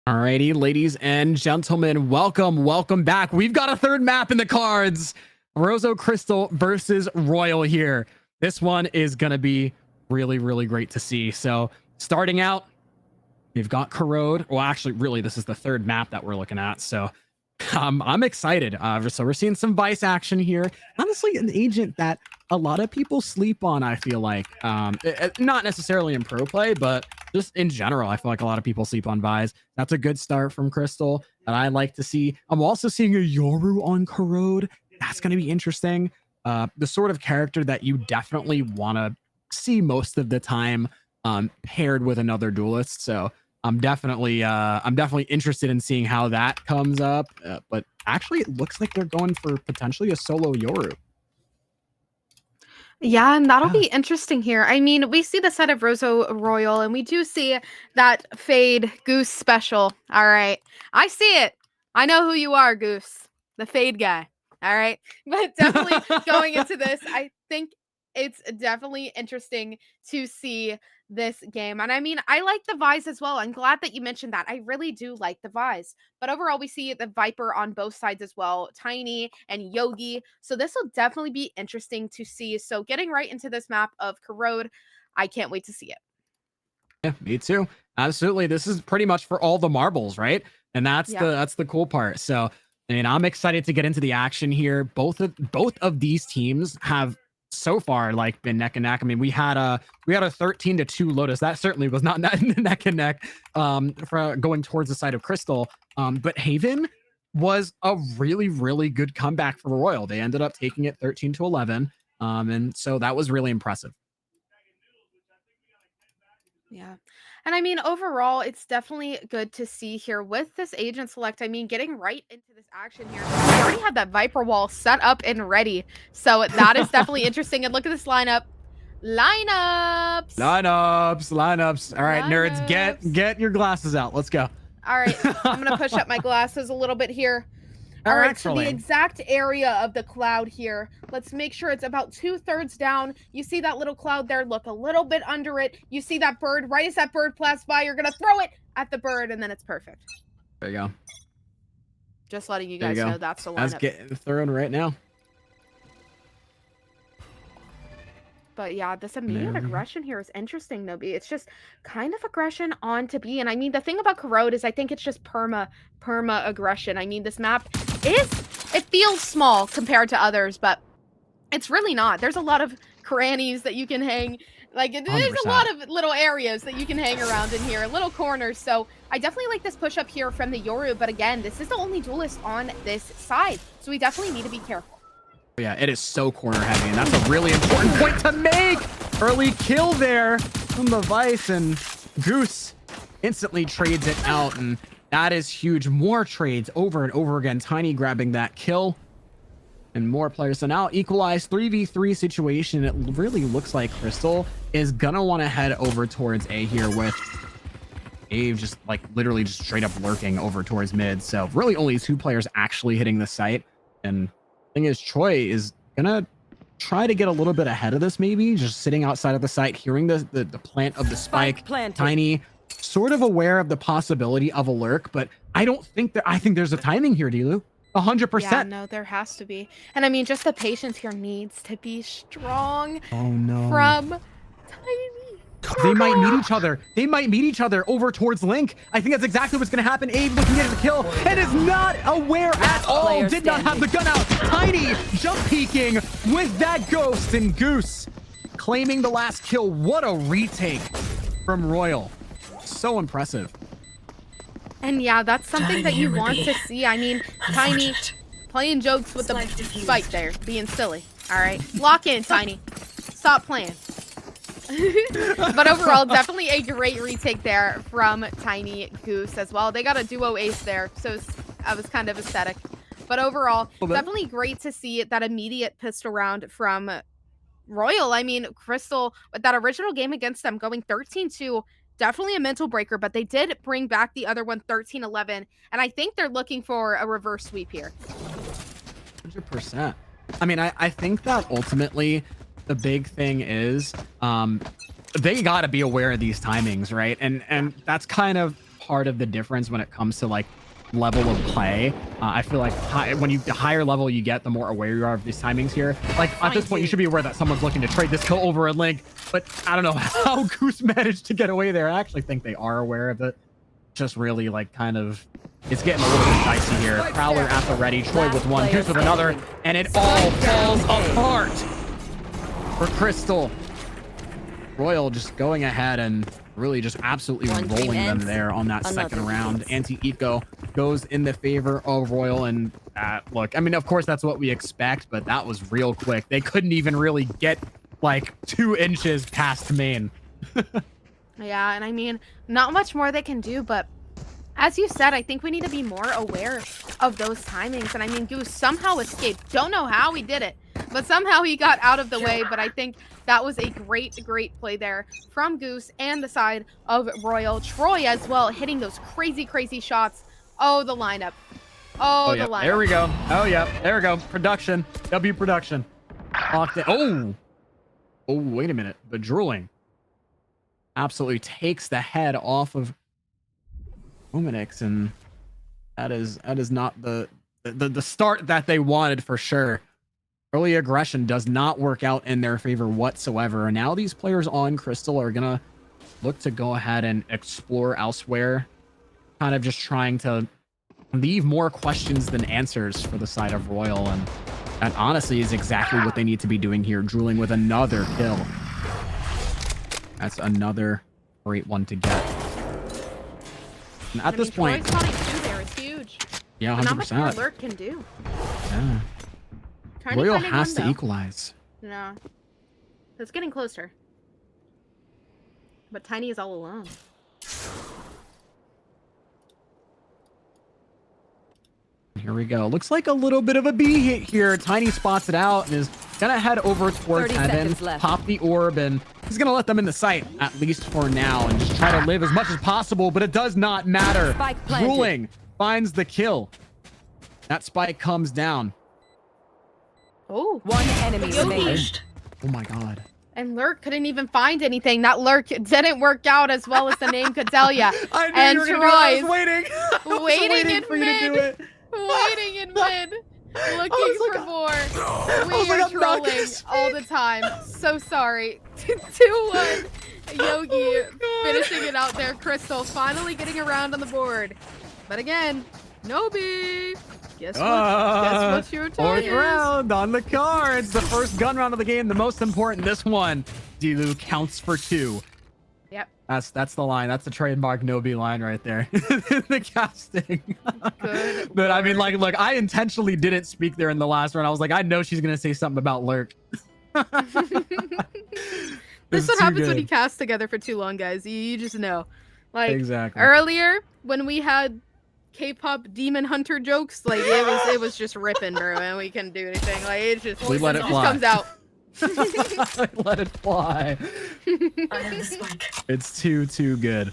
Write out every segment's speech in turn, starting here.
Alrighty, ladies and gentlemen, welcome back. We've got a third map in the cards. Roso Crystal versus Royal here. This one is going to be really great to see. So starting out, we've got Corrode. Well, actually, really, this is the third map that we're looking at. So I'm excited. So we're seeing some Vice action here. Honestly, an agent that a lot of people sleep on, I feel like. Not necessarily in pro play, but just in general, I feel like a lot of people sleep on Vice. That's a good start from Crystal that I like to see. I'm also seeing a Yoru on Corrode. That's going to be interesting. The sort of character that you definitely want to see most of the time paired with another duelist. So I'm definitely interested in seeing how that comes up. But actually, it looks like they're going for potentially a solo Yoru. Yeah, and that'll be interesting here. I mean, we see the set of Roso Royal, and we do see that Fade Goose special. All right. I see it. I know who you are, Goose. The Fade guy. All right. But definitely going into this, I think it's definitely interesting to see this game. And I mean, I like the Vise as well. I'm glad that you mentioned that. I really do like the Vise. But overall, we see the Viper on both sides as well, Tiny and Yogi. So this will definitely be interesting to see. So getting right into this map of Corrode, I can't wait to see it. Yeah, me too. Absolutely. This is pretty much for all the marbles, right? And that's the cool part. So I mean, I'm excited to get into the action here. Both of these teams have so far like been neck and neck. I mean, we had a 13-2 Lotus. That certainly was not neck and neck for going towards the side of Crystal. But Haven was a really good comeback for Royal. They ended up taking it 13-11. And so that was really impressive. Yeah. And I mean, overall, it's definitely good to see here with this agent select. I mean, getting right into this action here. We already have that Viper wall set up and ready. So that is definitely interesting. And look at this lineup. Lineups. All right, nerds, get your glasses out. Let's go. All right. I'm going to push up my glasses a little bit here. All right, so the exact area of the cloud here. Let's make sure it's about 2/3 down. You see that little cloud there? Look a little bit under it. You see that bird? Right as that bird passes by, you're going to throw it at the bird, and then it's perfect. There you go. Just letting you guys know that's the lineup. That's getting thrown right now. But yeah, this immediate aggression here is interesting, Nobi. It's just kind of aggression on to B. And I mean, the thing about Corrode is I think it's just perma aggression. I mean, this map it feels small compared to others, but it's really not. There's a lot of crannies that you can hang. Like, there's 100%. a lot of little areas that you can hang around in here, little corners. So I definitely like this push up here from the Yoru. But again, this is the only duelist on this side. So we definitely need to be careful. Yeah, it is so corner heavy, and that's a really important point to make. Early kill there from the Vice, and Goose instantly trades it out, and that is huge. More trades over and over again. Tiny grabbing that kill, and more players. So now equalized 3v3 situation. It really looks like Crystal is gonna want to head over towards A here with Ave just like literally just straight up lurking over towards mid. So really only 2 players actually hitting the site, and thing is, Troy is gonna try to get a little bit ahead of this, maybe just sitting outside of the site, hearing the plant of the spike. Tiny sort of aware of the possibility of a lurk, but I think there's a timing here, Dilu. 100%. Yeah, no, there has to be. And I mean, just the patience here needs to be strong. Oh no. From Tiny. They might meet each other over towards Link. I think that's exactly what's going to happen. Abe looking at the kill and is not aware at all. Did not have the gun out. Tiny jump peeking with that ghost, and Goose claiming the last kill. What a retake from Royal. So impressive. And yeah, that's something that you want to see. I mean, Tiny playing jokes with the spike there, being silly. All right, lock in, Tiny. Stop playing. But overall, definitely a great retake there from Tiny Goose as well. They got a duo ace there, so that was kind of aesthetic. But overall, definitely great to see that immediate pistol round from Royal. I mean, Crystal, with that original game against them going 13-2, definitely a mental breaker, but they did bring back the other one 13-11, and I think they're looking for a reverse sweep here. 100%. I mean, I think that ultimately the big thing is they got to be aware of these timings, right? And that's kind of part of the difference when it comes to like level of play. I feel like the higher level you get, the more aware you are of these timings here. Like at this point, you should be aware that someone's looking to trade this kill over a link, but I don't know how Goose managed to get away there. I actually think they are aware of it. Just really like kind of, it's getting a little bit dicey here. Prowler at the ready, Troy with one, Goose with another, and it all falls apart for Crystal. Royal just going ahead and really just absolutely rolling them there on that second round. Anti-eco goes in the favor of Royal, and look, I mean, of course that's what we expect, but that was real quick. They couldn't even really get like 2 inches past main. Yeah, and I mean, not much more they can do, but as you said, I think we need to be more aware of those timings. And I mean, Goose somehow escaped. Don't know how he did it, but somehow he got out of the way. But I think that was a great play there from Goose and the side of Royal. Troy as well, hitting those crazy shots. Oh, the lineup. Oh, the lineup. There we go. Oh, yeah. There we go. Production. W production. Locked in. Oh, wait a minute. The drooling absolutely takes the head off of Omenix, and that is not the start that they wanted for sure. Early aggression does not work out in their favor whatsoever. And now these players on Crystal are gonna look to go ahead and explore elsewhere, kind of just trying to leave more questions than answers for the side of Royal, and that honestly is exactly what they need to be doing here. Drooling with another kill. That's another great one to get. And at this point, Troy's spotting 2 there is huge. Yeah, 100%. Not much more Lurk can do. Yeah. Royal has to equalize. No. It's getting closer. But Tiny is all alone. Here we go. Looks like a little bit of a B hit here. Tiny spots it out and is gonna head over towards Heaven, pop the orb, and he's gonna let them in the sight, at least for now, and just try to live as much as possible, but it does not matter. Drooling finds the kill. That spike comes down. Oh, 1 enemy remains. Oh my god. And Lurk couldn't even find anything. That Lurk didn't work out as well as the name could tell ya. I knew and you were gonna do it. I was waiting. waiting in for you to do it. Waiting in mid. Looking for more. We are trolling all the time. So sorry. 2-1. Yogi finishing it out there. Crystal finally getting around on the board. But again, no beef. Guess what your turn is? 4th round on the cards. The first gun round of the game. The most important. This one. Dilu counts for 2. Yep. That's the line. That's the trademark no-B line right there. The casting. Good. But I mean, like, look, I intentionally didn't speak there in the last round. I was like, I know she's gonna say something about Lurk. This is what happens when you cast together for too long, guys. You just know. Like exactly. Earlier when we had K-pop demon hunter jokes, like it was just ripping, bro, and we couldn't do anything. Like it just let it fly. comes out. Let it fly. I have the spike. It's too good.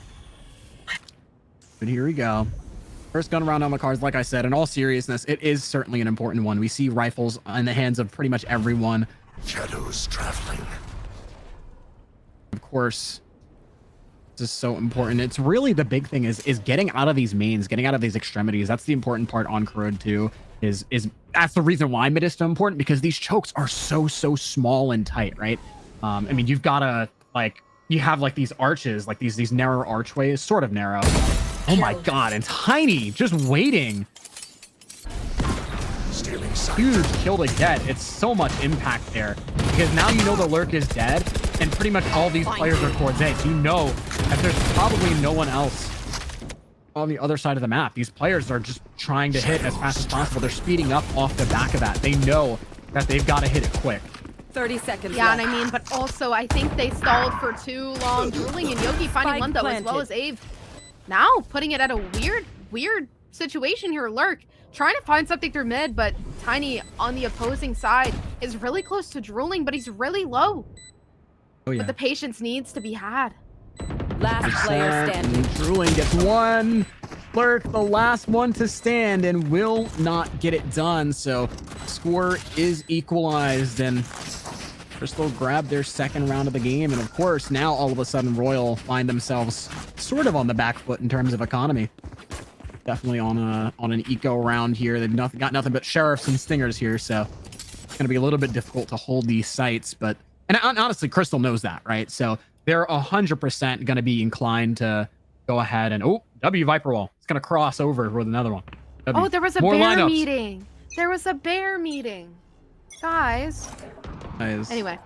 But here we go. First gun round on the cards. Like I said, in all seriousness, it is certainly an important one. We see rifles in the hands of pretty much everyone. Shadows traveling. Of course, this is so important. It's really the big thing is getting out of these mains, getting out of these extremities. That's the important part on Corrode 2. Is that's the reason why mid is so important, because these chokes are so small and tight, right? I mean, you've got to like, you have like these arches, like these narrow archways, sort of narrow. Oh my god, and Tiny just waiting. Huge kill to get. It's so much impact there, because now you know the Lurk is dead, and pretty much all these players are towards A. So you know that there's probably no one else on the other side of the map. These players are just trying to hit as fast as possible. They're speeding up off the back of that. They know that they've got to hit it quick. 30 seconds Yeah, left. and I mean, but also I think they stalled for too long. Drooling and Yogi finding one though, as well as Ave. Now putting it at a weird situation here. Lurk trying to find something through mid, but Tiny on the opposing side is really close to Drooling, but he's really low. Oh yeah. But the patience needs to be had. Last player standing. Drooling gets one. Lurk, the last one to stand, and will not get it done. So score is equalized, and Crystal grabbed their second round of the game, and of course, now all of a sudden, Royal find themselves sort of on the back foot in terms of economy. Definitely on an eco round here. They've got nothing but sheriffs and stingers here, so it's going to be a little bit difficult to hold these sites. But and honestly, Crystal knows that, right? So they're 100% going to be inclined to go ahead and W Viper Wall. It's going to cross over with another one. Oh, there was a More bear lineups. meeting. There was a bear meeting, guys. Anyway.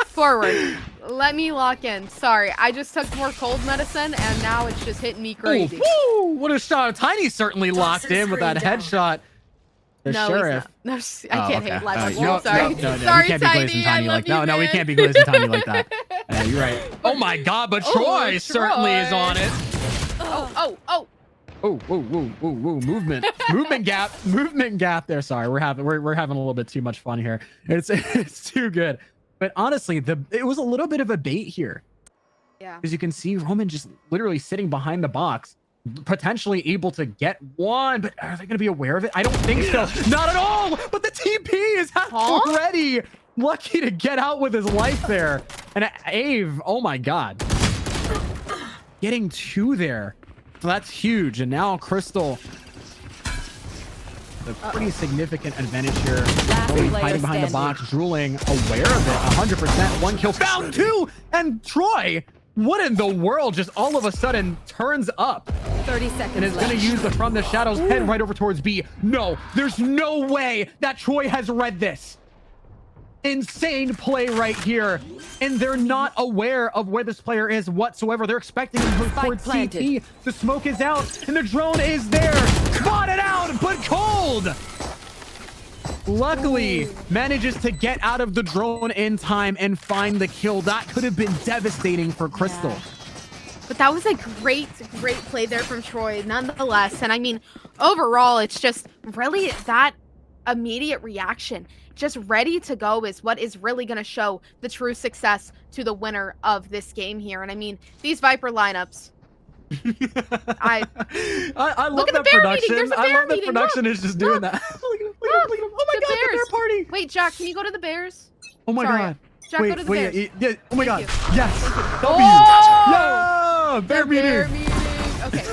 Forward. Let me lock in. Sorry, I just took more cold medicine and now it's just hitting me crazy. Woo! What a shot. Tiny certainly locked in with that headshot. The sheriff. No, I can't hit live. No, sorry. No, Sorry, we can't be glazing Tiny. Tiny like that. No, we can't be glazing Tiny like that. You're right. Oh my God, but Troy certainly is on it. Oh. Whoa. Movement gap there. Sorry, we're having a little bit too much fun here. It's too good. But honestly, it was a little bit of a bait here. Yeah. Because you can see Roman just literally sitting behind the box, potentially able to get one, but are they going to be aware of it? I don't think so. Not at all. But the TP is already lucky to get out with his life there. And Ave, oh my God. Getting two there. So that's huge. And now Crystal, a pretty significant advantage here. Really hiding behind the box, drooling, aware of it. 100%. One kill, found two. And Troy, what in the world just all of a sudden turns up? 30 seconds and is going to use the From the Shadows head right over towards B. No, there's no way that Troy has read this. Insane play right here. And they're not aware of where this player is whatsoever. They're expecting him to move towards CT. The smoke is out and the drone is there. Spotted out, but cold. Luckily, manages to get out of the drone in time and find the kill. That could have been devastating for Crystal. Yeah. But that was a great play there from Troy, nonetheless. And I mean, overall, it's just really that immediate reaction, just ready to go, is what is really going to show the true success to the winner of this game here. And I mean, these Viper lineups. I love that production. I love that production is just doing that. Look at him. Oh my God, the bear party. Wait, Jack, can you go to the Bears? Oh my God. Jack, go to the Bears. Yeah. Oh my God. Yes. Oh! Yeah. Bear meeting. Okay.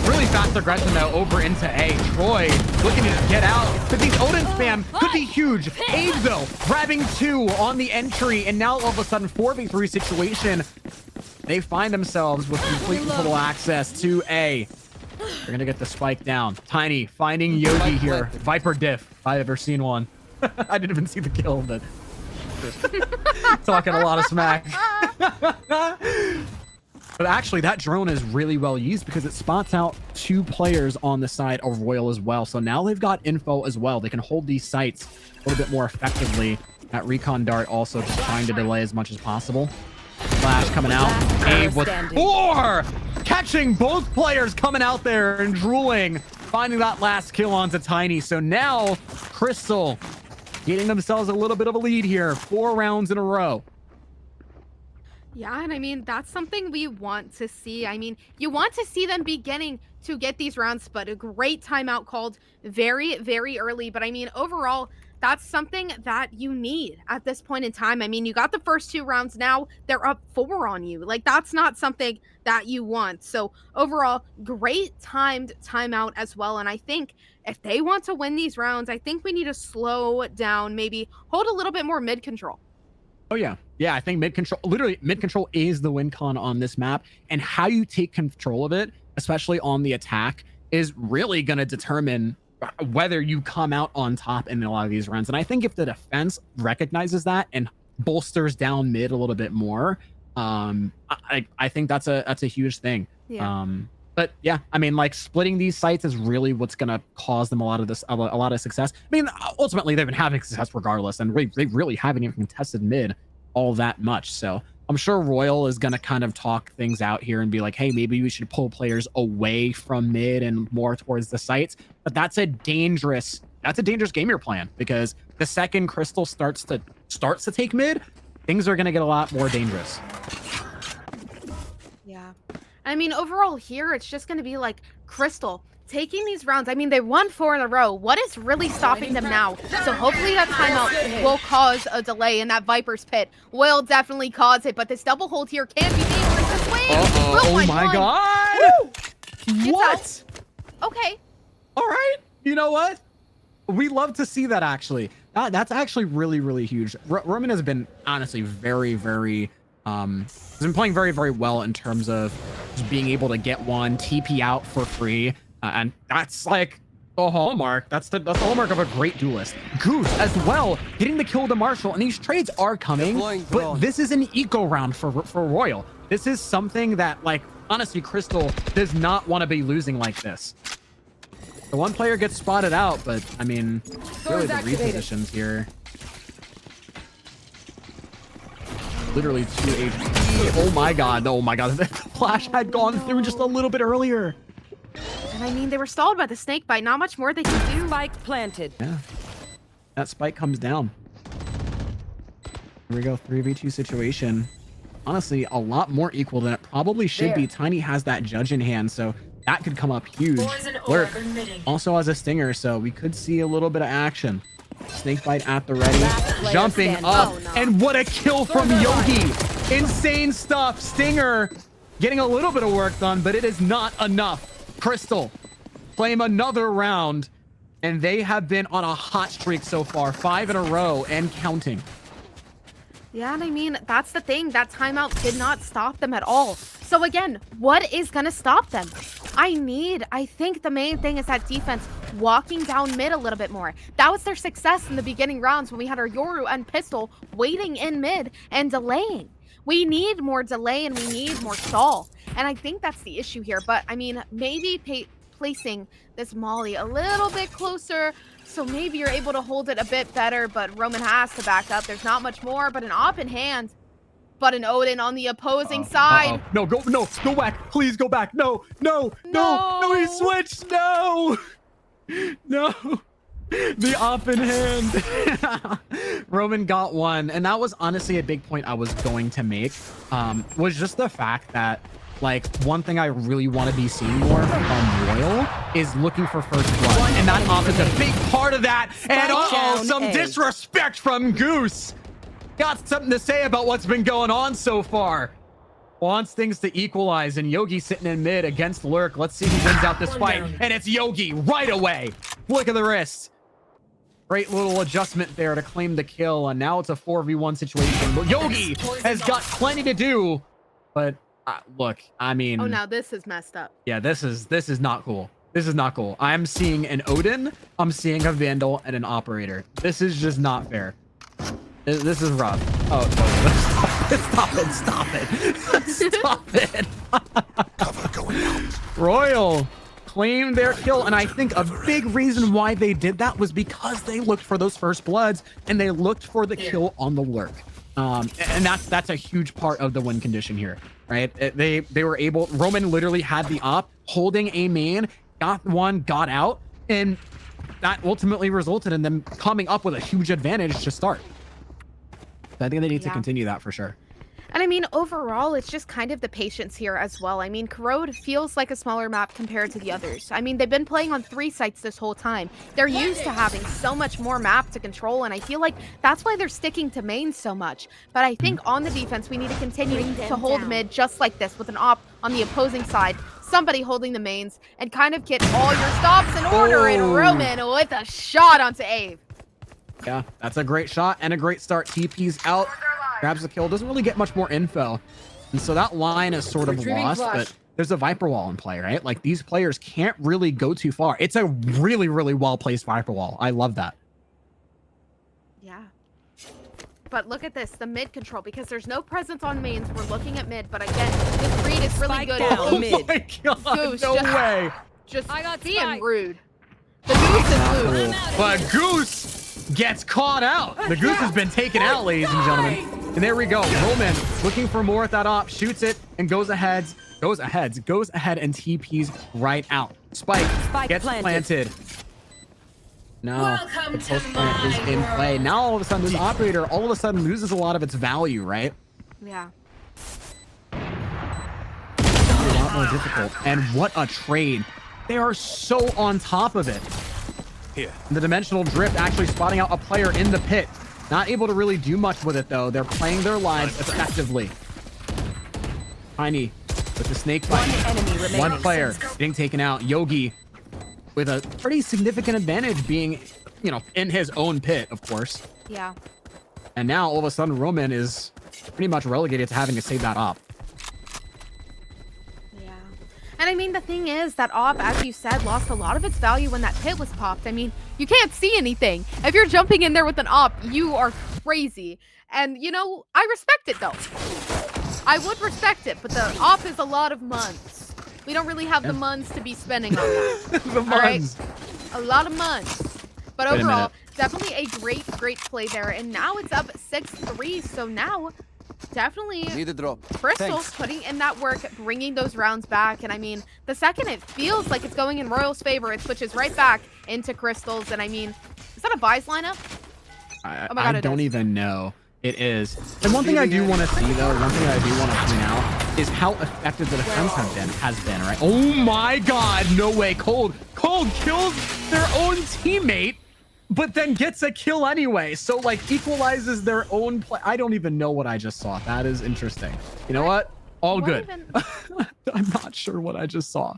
Really fast aggression though over into A. Troy looking to get out, but these Odin spam could be huge. Abe though grabbing two on the entry, and now all of a sudden 4v3 situation. They find themselves with complete total access to A. They're gonna get the spike down. Tiny finding Yogi here. Viper diff, if I've ever seen one. I didn't even see the kill, but talking a lot of smack. But actually, that drone is really well used because it spots out two players on the side of Royal as well. So now they've got info as well. They can hold these sites a little bit more effectively. That recon dart also just trying to delay as much as possible. Flash coming out. Abe with 4! Catching both players coming out there and drooling. Finding that last kill onto Tiny. So now, Crystal getting themselves a little bit of a lead here. 4 rounds in a row. Yeah, and I mean, that's something we want to see. I mean, you want to see them beginning to get these rounds, but a great timeout called very, very early. But I mean, overall, that's something that you need at this point in time. I mean, you got the first 2 rounds, now they're up 4 on you. Like, that's not something that you want. So overall, great timed timeout as well. And I think if they want to win these rounds, I think we need to slow down, maybe hold a little bit more mid control. Oh yeah. Yeah, I think mid control is the win con on this map, and how you take control of it, especially on the attack, is really going to determine whether you come out on top in a lot of these rounds. And I think if the defense recognizes that and bolsters down mid a little bit more, I think that's a huge thing. Yeah. But yeah, I mean, like, splitting these sites is really what's going to cause them a lot of success. I mean, ultimately they've been having success regardless, and they really haven't even contested mid all that much. So I'm sure Royal is going to kind of talk things out here and be like, hey, maybe we should pull players away from mid and more towards the sites. But that's a dangerous game you're playing, because the second Crystal starts to take mid, things are going to get a lot more dangerous. Yeah. I mean, overall here, it's just going to be like Crystal taking these rounds, I mean, they won 4 in a row. What is really stopping them now? So hopefully that timeout will cause a delay, and that Viper's Pit will definitely cause it. But this double hold here can be dangerous this way. Oh my god! Woo! What? Okay. All right. You know what? We love to see that, actually. That's actually really, really huge. Roman has been honestly very, very has been playing very, very well in terms of just being able to get one TP out for free, and that's like the hallmark. That's the hallmark of a great duelist. Goose as well, getting the kill to Marshall, and these trades are coming, but this is an eco round for Royal. This is something that, like, honestly, Crystal does not want to be losing like this. The one player gets spotted out, but I mean, really the repositions here. Literally 2 HP. Oh my god, the flash had gone through just a little bit earlier. And I mean, they were stalled by the snake bite. Not much more they can do. Spike planted. Yeah, that spike comes down. Here we go, 3v2 situation. Honestly, a lot more equal than it probably should be. Tiny has that judge in hand, so that could come up huge. Lurk also has a stinger, so we could see a little bit of action. Snakebite at the ready, jumping up, and what a kill from Yogi. Insane stuff. Stinger getting a little bit of work done, but it is not enough. Crystal claim another round, and they have been on a hot streak so far, 5 in a row and counting. Yeah, and I mean, that's the thing. That timeout did not stop them at all. So again, what is going to stop them? I think the main thing is that defense walking down mid a little bit more. That was their success in the beginning rounds when we had our Yoru and Pistol waiting in mid and delaying. We need more delay and we need more stall. And I think that's the issue here. But I mean, maybe placing this Molly a little bit closer, so maybe you're able to hold it a bit better, but Roman has to back up. There's not much more, but an op in hand. But an Odin on the opposing side. No, go back. Please go back. No, he switched. No. The op in hand. Roman got one. And that was honestly a big point I was going to make, was just the fact that, like, one thing I really want to be seeing more from Royal is looking for first blood. And that op is a big part of that. And some disrespect from Goose. Got something to say about what's been going on so far. Wants things to equalize, and Yogi sitting in mid against Lurk. Let's see who wins out this fight. And it's Yogi right away. Flick of the wrist. Great little adjustment there to claim the kill, and now it's a 4v1 situation. But Yogi has got plenty to do, but look, I mean, oh, now this is messed up. Yeah, this is not cool. This is not cool. I'm seeing an Odin, I'm seeing a Vandal, and an Operator. This is just not fair. This is rough. Oh, stop it. Cover going out. Royal claimed their kill, and I think a big reason why they did that was because they looked for those first bloods and they looked for the kill on the Lurk. And that's a huge part of the win condition here, right? They were able, Roman literally had the op holding a main, got one, got out, and that ultimately resulted in them coming up with a huge advantage to start. I think they need to continue that for sure. And I mean, overall, it's just kind of the patience here as well. I mean, Corrode feels like a smaller map compared to the others. I mean, they've been playing on 3 sites this whole time. They're used to having so much more map to control, and I feel like that's why they're sticking to main so much. But I think on the defense, we need to continue to hold mid just like this, with an op on the opposing side, somebody holding the mains, and kind of get all your stops in order. And Roman with a shot onto Ave. Yeah, that's a great shot and a great start. TP's out, grabs the kill, doesn't really get much more info. And so that line is sort of lost, but there's a Viper wall in play, right? Like, these players can't really go too far. It's a really, really well-placed Viper wall. I love that. Yeah. But look at this, the mid control, because there's no presence on mains. We're looking at mid, but again, this read is really good. Oh my god, Goose, no way. Just being rude. The Goose is loose. But Goose gets caught out. The Goose has been taken out, ladies and gentlemen. And there we go. Roman looking for more at that op, shoots it, and goes ahead and TPs right out. Spike gets planted. No, the post plant is in play. Now all of a sudden, this Operator all of a sudden loses a lot of its value, right? Yeah. A lot more difficult. And what a trade. They are so on top of it. Here. The dimensional drift actually spotting out a player in the pit. Not able to really do much with it, though. They're playing their lives effectively. Tiny with the snake bite. One enemy remaining. One player getting taken out. Yogi with a pretty significant advantage being, you know, in his own pit, of course. Yeah. And now all of a sudden Roman is pretty much relegated to having to save that op. Yeah. And I mean, the thing is that op, as you said, lost a lot of its value when that pit was popped. I mean, you can't see anything. If you're jumping in there with an op, you are crazy. And, you know, I respect it, though. I would respect it, but the op is a lot of months. We don't really have the months to be spending on that. The All right? months. A lot of months. But Wait a overall, minute. definitely a great play there. And now it's up 6-3. So now, definitely Need a drop. Crystal Thanks. putting in that work, bringing those rounds back. And I mean, the second it feels like it's going in Royal's favor, it switches right back into Crystal's. And I mean, is that a Vise lineup? Oh my God, I it don't is. even know. It is. And one thing I do want to see, though, one thing I do want to point out is how effective the defense has been, right? Oh my God, no way. Cold kills their own teammate, but then gets a kill anyway. So, like, equalizes their own play. I don't even know what I just saw. That is interesting. You know what? All What good. even- I'm not sure what I just saw.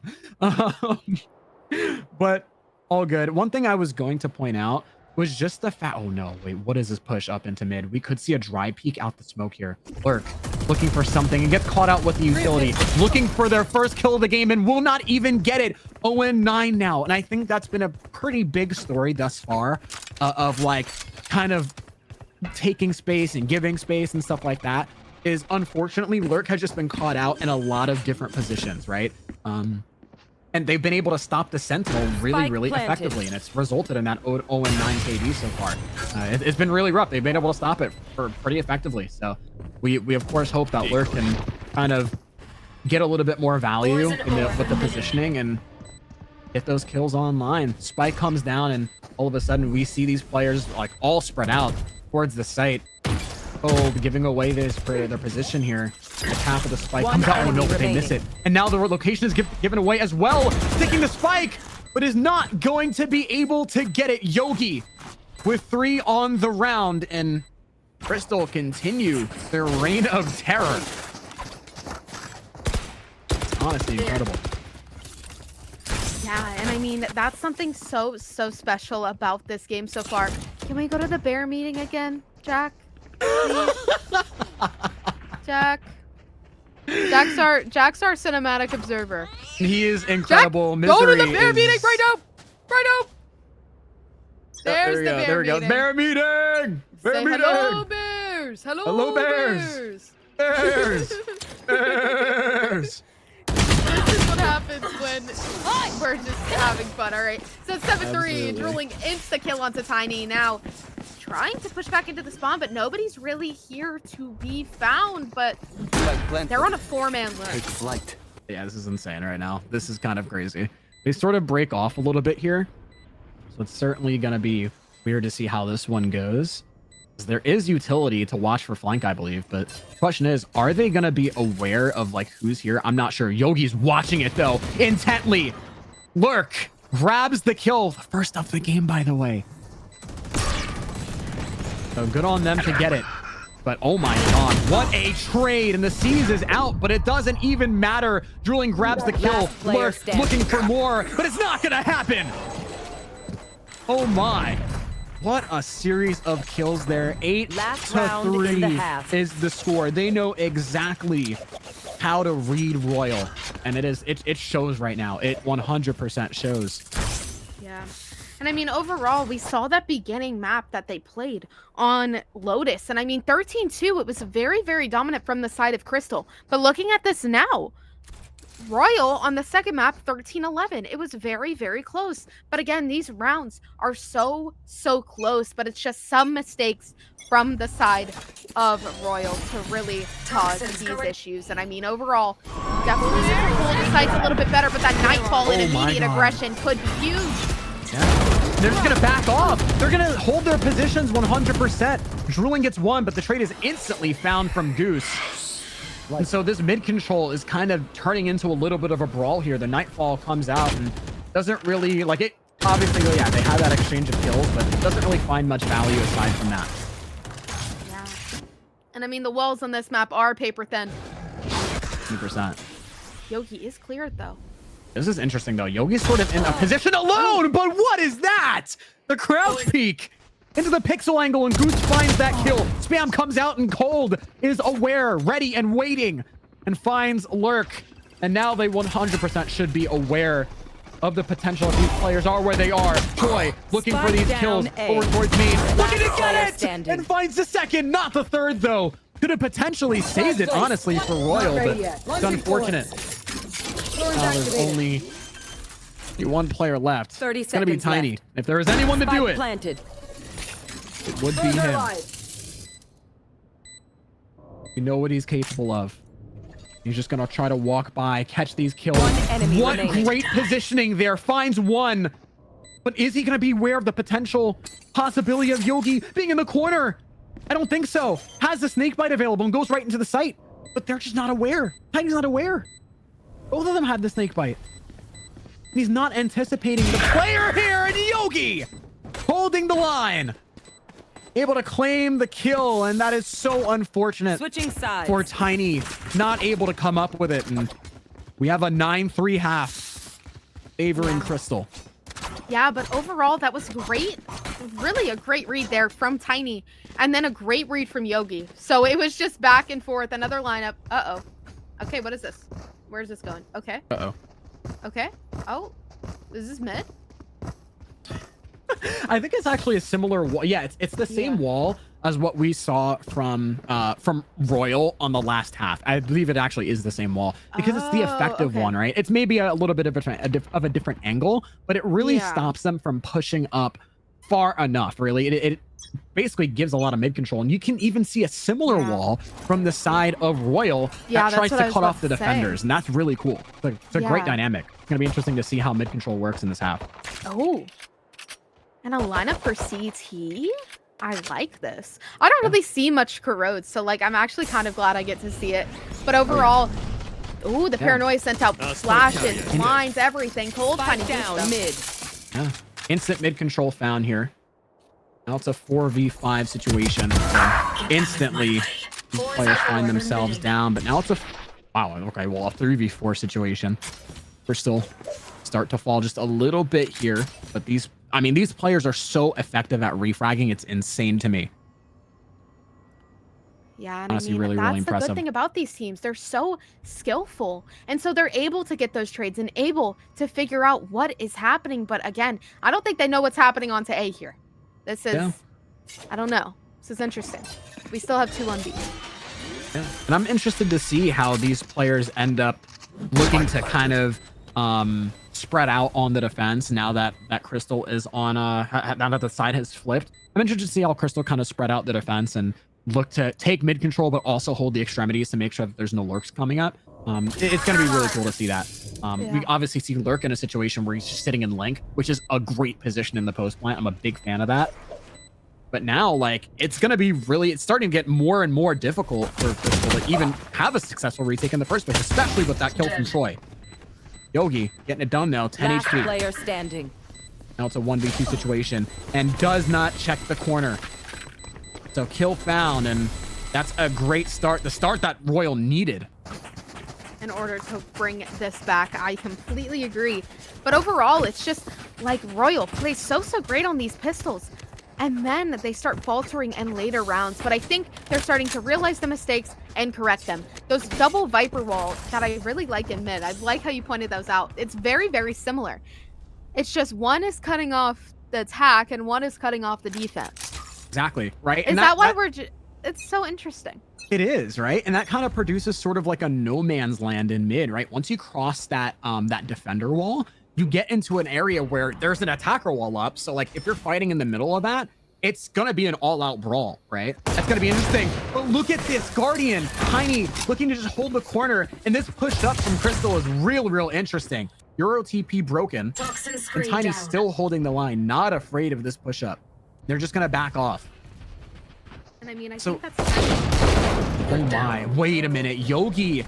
But all good. One thing I was going to point out was just the fact. Oh no, wait, what is this push up into mid? We could see a dry peek out the smoke here. Lurk looking for something and gets caught out with the utility, looking for their first kill of the game and will not even get it. 0-9 now. And I think that's been a pretty big story thus far of like kind of taking space and giving space and stuff like that. Is unfortunately Lurk has just been caught out in a lot of different positions, right? And they've been able to stop the Sentinel really, really effectively, and it's resulted in that 0-9 KD so far. It's been really rough. They've been able to stop it pretty effectively. So we of course hope that Lurk can kind of get a little bit more value with the positioning and get those kills online. Spike comes down, and all of a sudden we see these players like all spread out towards the site. Oh, giving away their position here. The path of the spike comes out. Oh no, but they miss it. And now the location is given away as well. Taking the spike, but is not going to be able to get it. Yogi with 3 on the round, and Crystal continue their reign of terror. It's honestly incredible. Yeah, and I mean, that's something so special about this game so far. Can we go to the bear meeting again, Jack? Please? Jack's our cinematic observer. He is incredible. Jack, go to the Misery bear is- meeting right now! Right now! There's we the go. bear There we go. meeting. Bear meeting! Bear Say meeting! hello, bears! Hello, bears! bears! Bears! Bears! This is what happens when we're just having fun. All right, so 7-3, Absolutely. drilling insta-kill onto Tiny. Now, trying to push back into the spawn, but nobody's really here to be found. But Spike planted. they're on a 4-man lurk. Take flight. Yeah, this is insane right now. This is kind of crazy. They sort of break off a little bit here. So it's certainly going to be weird to see how this one goes. There is utility to watch for flank, I believe. But the question is, are they going to be aware of like who's here? I'm not sure. Yogi's watching it though, intently. Lurk grabs the kill. First of the game, by the way. So good on them to get it. But oh my God, what a trade. And the Seize is out, but it doesn't even matter. Drooling grabs the kill. Last player Lurk standing. looking for more, but it's not gonna happen. Oh my. What a series of kills there. 8 Last to round in 3 the half. is the score. They know exactly how to read Royal. And it shows right now. It 100% shows. Yeah. And I mean, overall, we saw that beginning map that they played on Lotus. And I mean, 13-2, it was very, very dominant from the side of Crystal. But looking at this now, Royal on the second map, 13-11. It was very, very close. But again, these rounds are so close. But it's just some mistakes from the side of Royal to really cause these issues. And I mean, overall, definitely need to hold the sights a little bit better. But that Nightfall and Oh my immediate God. aggression could be huge. Yeah. They're just going to back off. They're going to hold their positions 100%. Drooling gets one, but the trade is instantly found from Goose. And so this mid control is kind of turning into a little bit of a brawl here. The Nightfall comes out, and doesn't really like it. Obviously, yeah, they have that exchange of kills, but it doesn't really find much value aside from that. Yeah. And I mean, the walls on this map are paper thin. 100%. Yogi is cleared though. This is interesting though. Yogi's sort of in a position alone, but what is that? The crouch peek into the pixel angle, and Goose finds that kill. Spam comes out, and Cold is aware, ready, and waiting, and finds Lurk. And now they 100% should be aware of the potential if these players are where they are. Troy looking for these kills over towards me. Looking to get it! And finds the second, not the third though. Could have potentially saved it, honestly, for Royal, but it's unfortunate. There's only one player left. 30 it's gonna be seconds Tiny. left. If there is anyone to do it, Planted. it would be him. You know what he's capable of. He's just gonna try to walk by, catch these kills. One enemy What remaining. great positioning there. Finds one. But is he gonna be aware of the potential possibility of Yogi being in the corner? I don't think so. Has the snake bite available and goes right into the site. But they're just not aware. Tiny's not aware. Both of them had the snake bite. And he's not anticipating the player here, and Yogi holding the line. Able to claim the kill, and that is so unfortunate. Switching sides. For Tiny, not able to come up with it. And we have a 9-3 half favoring Crystal. Yeah, but overall, that was great. Really a great read there from Tiny. And then a great read from Yogi. So it was just back and forth. Another lineup. Uh-oh. Okay, what is this? Where's this going? Okay. Uh-oh. Okay. Oh, is this mid? I think it's actually a similar wall. Yeah, it's the same wall as what we saw from Royal on the last half. I believe it actually is the same wall because it's the effective one, right? It's maybe a little bit of a different angle, but it really stops them from pushing up far enough. Really, it basically gives a lot of mid control, and you can even see a similar wall from the side of Royal that tries to cut off the defenders, and that's really cool. It's a great dynamic. It's gonna be interesting to see how mid control works in this half. Oh. And a lineup for CT? I like this. I don't really see much corrodes, so like I'm actually kind of glad I get to see it. But overall, ooh, the paranoia sent out flashes, blinds, everything. Cold kind of down mid. Yeah. Instant mid control found here. Now it's a 4v5 situation. So instantly these players find themselves down, but now it's a wow, okay, well, a 3v4 situation. We're still start to fall just a little bit here, but these players are so effective at refragging. It's insane to me. Yeah, and Honestly, I mean, really that's the impressive. good thing about these teams. They're so skillful. And so they're able to get those trades and able to figure out what is happening. But again, I don't think they know what's happening onto A here. This is, I don't know. This is interesting. We still have 2 on B. Yeah. And I'm interested to see how these players end up looking to kind of spread out on the defense now that Crystal is on now that the side has flipped. I'm interested to see how Crystal kind of spread out the defense and look to take mid control, but also hold the extremities to make sure that there's no lurks coming up. It's going to be really cool to see that. We obviously see Lurk in a situation where he's just sitting in link, which is a great position in the post plant. I'm a big fan of that. But now, like, it's going to be really, it's starting to get more and more difficult for Crystal to even have a successful retake in the first place, especially with that kill from Troy. Yogi getting it done now, 10 Last HP. player standing. Now it's a 1v2 situation and does not check the corner. So kill found, and that's a great start. The start that Royal needed. In order to bring this back, I completely agree. But overall, it's just like Royal plays so great on these pistols. And then they start faltering in later rounds. But I think they're starting to realize the mistakes and correct them. Those double Viper walls that I really like in mid. I like how you pointed those out. It's very, very similar. It's just one is cutting off the attack and one is cutting off the defense. Exactly, right? Is that why we're it's so interesting. It is, right? And that kind of produces sort of like a no man's land in mid, right? Once you cross that that defender wall, you get into an area where there's an attacker wall up. So like if you're fighting in the middle of that, it's going to be an all-out brawl, right? That's going to be interesting. But look at this. Guardian, Tiny, looking to just hold the corner. And this push up from Crystal is real interesting. Euro TP broken. And Tiny's still holding the line, not afraid of this push up. They're just going to back off. And I mean, I So- think that's... Oh my, wait a minute. Yogi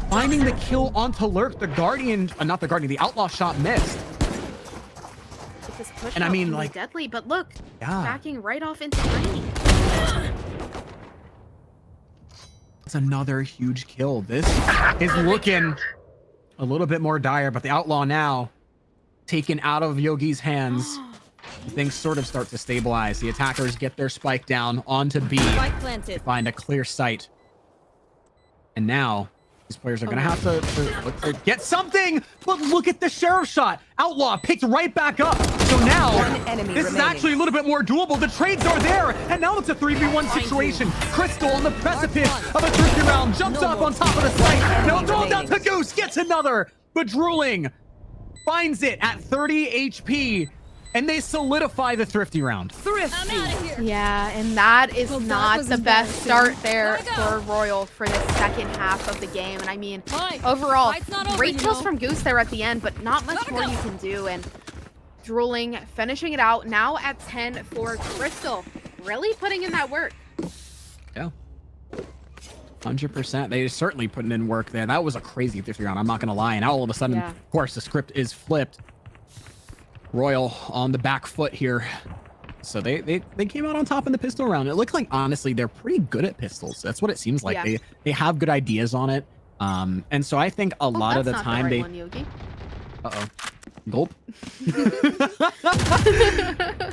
finding the kill onto Lurk. The Guardian, not the Guardian, the Outlaw shot missed. This push And I out mean, can be like, deadly, but look, yeah, backing right off into Tiny. it's another huge kill. This is looking a little bit more dire, but the outlaw now taken out of Yogi's hands. Things sort of start to stabilize. The attackers get their spike down onto B. Spike They planted. find a clear sight. And now these players are going to have to look to get something. But look at the sheriff shot. Outlaw picked right back up. So now One enemy this is remaining. actually a little bit more doable. The trades are there. And now it's a 3v1 situation. Crystal on the precipice of a tricky round. Jumps up on top of the site. Now throws down to Goose. Gets another. But Drooling finds it at 30 HP. And they solidify the thrifty round. Thrifty. Yeah, and that is Well, that not was the best embarrassing. start there Gotta go. for Royal for the second half of the game. And I mean, Fine. overall, Fight's not over, great you kills know. from Goose there at the end, but not much Gotta more go. you can do. And Drooling finishing it out now at 10 for Crystal. Really putting in that work. Yeah. 100%. They certainly putting in work there. That was a crazy 50 round. I'm not going to lie. And now all of a sudden, Yeah. of course, the script is flipped. Royal on the back foot here. So they came out on top in the pistol round. It looked like, honestly, they're pretty good at pistols. That's what it seems like. Yeah. They have good ideas on it. And so I think a lot of the That's not time right they... one, Yogi. Uh-oh. Gulp.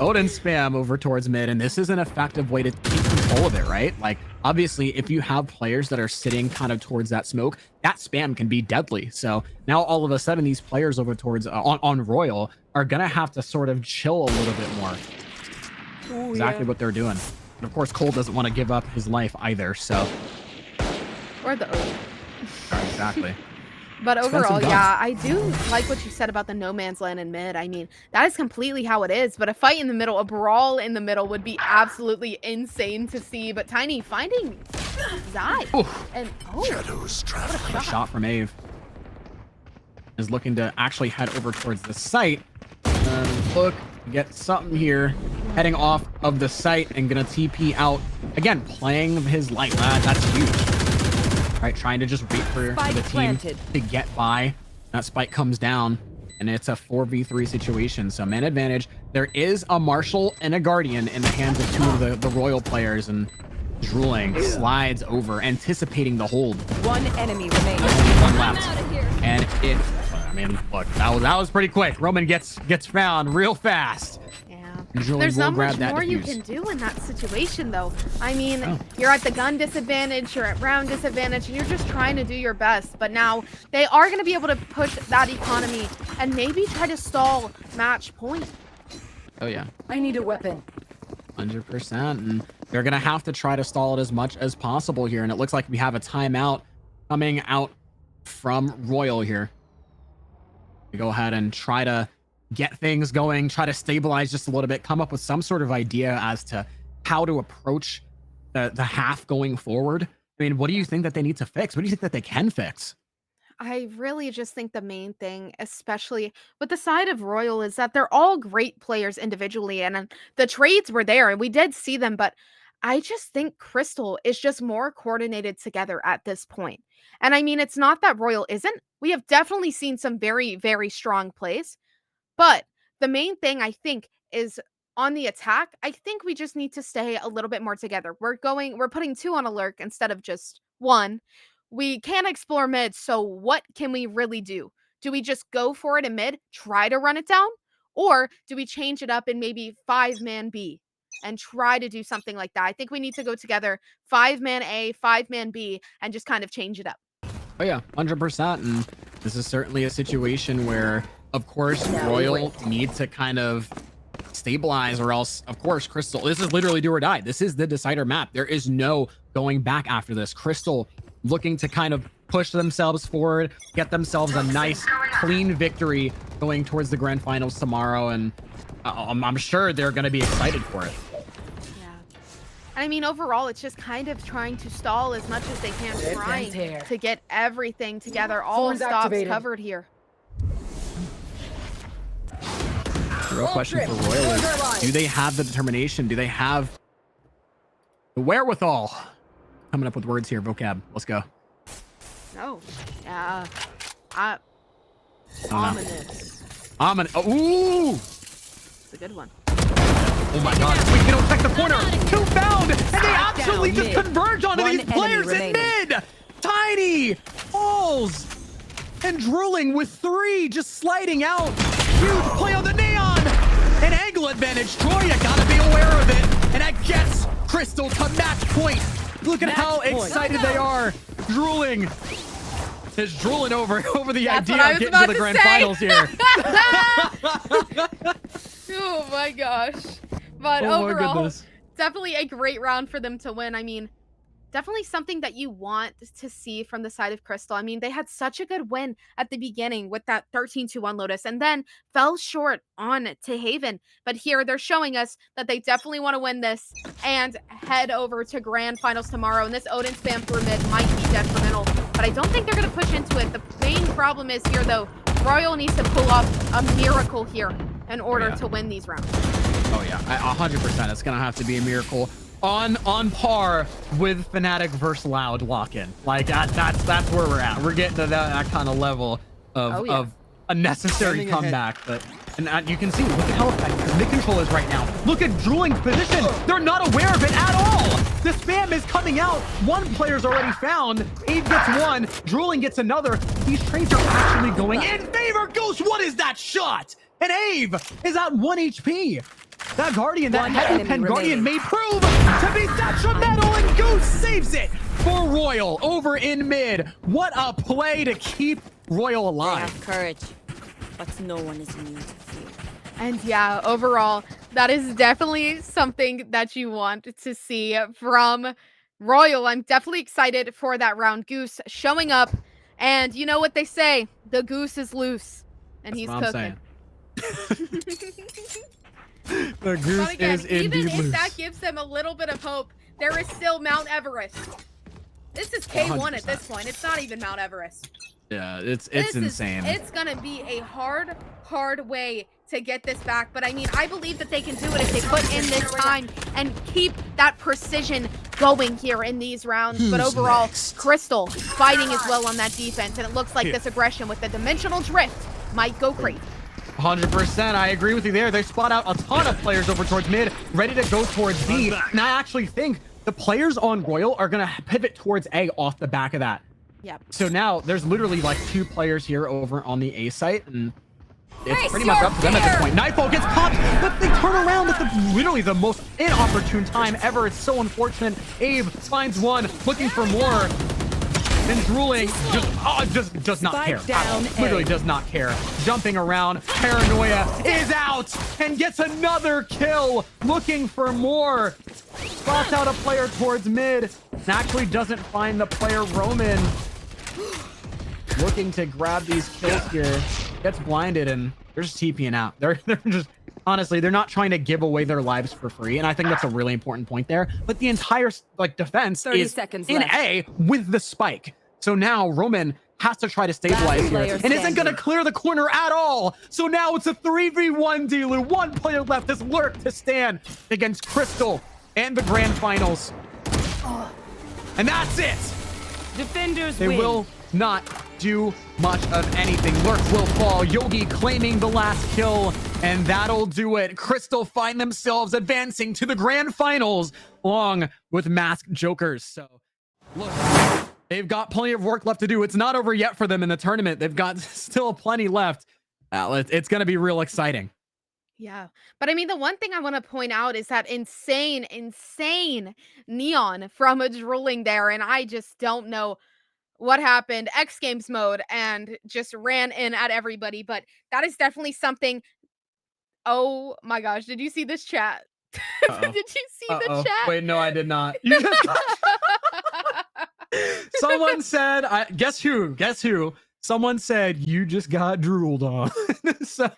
Odin spam over towards mid, and this is an effective way to take control of it, right? Like, obviously, if you have players that are sitting kind of towards that smoke, that spam can be deadly. So now all of a sudden, these players over towards on Royal are gonna have to sort of chill a little bit more. Ooh, Exactly yeah. what they're doing. And of course, Cole doesn't want to give up his life either. So Or the O. exactly. But Expensive overall, guns. yeah, I do like what you said about the no man's land in mid. I mean, that is completely how it is. But a fight in the middle, a brawl in the middle would be absolutely insane to see. But Tiny finding Zai. Oof. And, Shadows traveling. A shot from Ave is looking to actually head over towards the site. Look, get something here. Heading off of the site and gonna TP out. Again, playing his life. That's huge. Right, trying to just wait for Spike the team planted. to get by. That spike comes down, and it's a 4v3 situation. So man advantage. There is a Marshal and a Guardian in the hands of two of the Royal players, and Drooling slides over, anticipating the hold. One enemy remaining. Only one I'm left. out of here. And it, I mean, look, that was pretty quick. Roman gets found real fast. yeah. And Julian There's will not grab much that more you defuse. can do in that situation, though. I mean, Oh. you're at the gun disadvantage, you're at round disadvantage, and you're just trying to do your best. But now they are going to be able to push that economy and maybe try to stall match point. Oh yeah, I need a weapon. 100%. And they're gonna have to try to stall it as much as possible here. And it looks like we have a timeout coming out from Royal here. We go ahead and try to get things going, try to stabilize just a little bit, come up with some sort of idea as to how to approach the half going forward. I mean, what do you think that they need to fix? What do you think that they can fix? I really just think the main thing, especially with the side of Royal, is that they're all great players individually, and the trades were there, and we did see them, but I just think Crystal is just more coordinated together at this point. And I mean, it's not that Royal isn't. We have definitely seen some very, very strong plays, but the main thing I think is on the attack, I think we just need to stay a little bit more together. We're putting two on a lurk instead of just one. We can't explore mid, so what can we really do? Do we just go for it in mid, try to run it down? Or do we change it up in maybe 5-man B and try to do something like that? I think we need to go together 5-man A, 5-man B, and just kind of change it up. Oh yeah, 100%. And this is certainly a situation where, of course, Royal need to kind of stabilize, or else, of course, Crystal, this is literally do or die. This is the decider map. There is no going back after this. Crystal looking to kind of push themselves forward, get themselves a nice, clean victory going towards the grand finals tomorrow. And I'm sure they're going to be excited for it. Yeah. And I mean, overall, it's just kind of trying to stall as much as they can, trying to get everything together, all Phone's stops activated. covered here. The real question for Royal is, do they have the determination? Do they have the wherewithal? Coming up with words here, vocab. Let's go. No. I don't know. Ominous. Ooh! a good one. Oh my god, wait, they don't check the corner. Two found, and they absolutely just mid. converge onto One these players in enemy mid. Tiny falls and drooling with 3, just sliding out. Huge play on the neon. An angle advantage. Troy, you gotta be aware of it. And that gets Crystal to match point. Look at how excited they are. Drooling. Is drooling over the That's idea what I of was getting to about the to grand say. finals here. Oh my gosh. But Oh my overall, goodness. definitely a great round for them to win. I mean, definitely something that you want to see from the side of Crystal. I mean, they had such a good win at the beginning with that 13-1 Lotus and then fell short on to Haven. But here they're showing us that they definitely want to win this and head over to grand finals tomorrow. And this Odin spam through mid might be detrimental, but I don't think they're going to push into it. The main problem is here, though, Royal needs to pull off a miracle here in order to win these rounds. Oh yeah, 100%. It's gonna have to be a miracle on par with Fnatic versus Loud lock-in. Like that's where we're at. We're getting to that kind of level of a necessary comeback. But and you can see, look at how effective mid control is right now. Look at Drooling's position. They're not aware of it at all. The spam is coming out. One player's already found. Ave gets one. Drooling gets another. These trades are actually going in favor. Ghost, what is that shot? And Ave is at 1 HP. That Guardian, that heavy pen Guardian may prove to be detrimental, and Goose saves it for Royal over in mid. What a play to keep Royal They alive. have courage, but no one is immune to fear. And yeah, overall, that is definitely something that you want to see from Royal. I'm definitely excited for that round. Goose showing up, and you know what they say, the goose is loose, and That's he's what I'm cooking. The Goose But again, is indeed even if loose. that gives them a little bit of hope, there is still Mount Everest. This is K1 at this point. It's not even Mount Everest. Yeah, it's insane. It's gonna be a hard way to get this back. But I mean, I believe that they can do it if they put in this time and keep that precision going here in these rounds. But overall, Crystal fighting as well on that defense, and it looks like this aggression with the dimensional drift might go crazy. 100%. I agree with you there. They spot out a ton of players over towards mid, ready to go towards B. And I actually think the players on Royal are going to pivot towards A off the back of that. Yep. So now there's literally like 2 players here over on the A site, and it's pretty much up to them at this point. Nightfall gets popped, but they turn around at literally the most inopportune time ever. It's so unfortunate. Abe finds one, looking for more. And Drooling just does not care. Literally does not care. Jumping around, Paranoia is out and gets another kill. Looking for more. Spots out a player towards mid and actually doesn't find the player Roman. Looking to grab these kills here. Gets blinded and they're just TPing out. They're just honestly, they're not trying to give away their lives for free, and I think that's a really important point there. But the entire like defense 30 is seconds in left. A with the spike. So now Roman has to try to stabilize here player and isn't going to standing. clear the corner at all. So now it's a 3v1 Delu. One player left is Lurk to stand against Crystal and the grand finals. And that's it. Defenders They win. will not do much of anything. Lurk will fall. Yogi claiming the last kill, and that'll do it. Crystal find themselves advancing to the grand finals along with Masked Jokers. So look, they've got plenty of work left to do. It's not over yet for them in the tournament. They've got still plenty left. It's going to be real exciting. Yeah. But I mean, the one thing I want to point out is that insane neon from a Drooling there. And I just don't know what happened. X Games mode and just ran in at everybody. But that is definitely something. Oh my gosh. Did you see this chat? Did you see the chat? Wait, no, I did not. You just someone said, guess who? Someone said you just got drooled on. So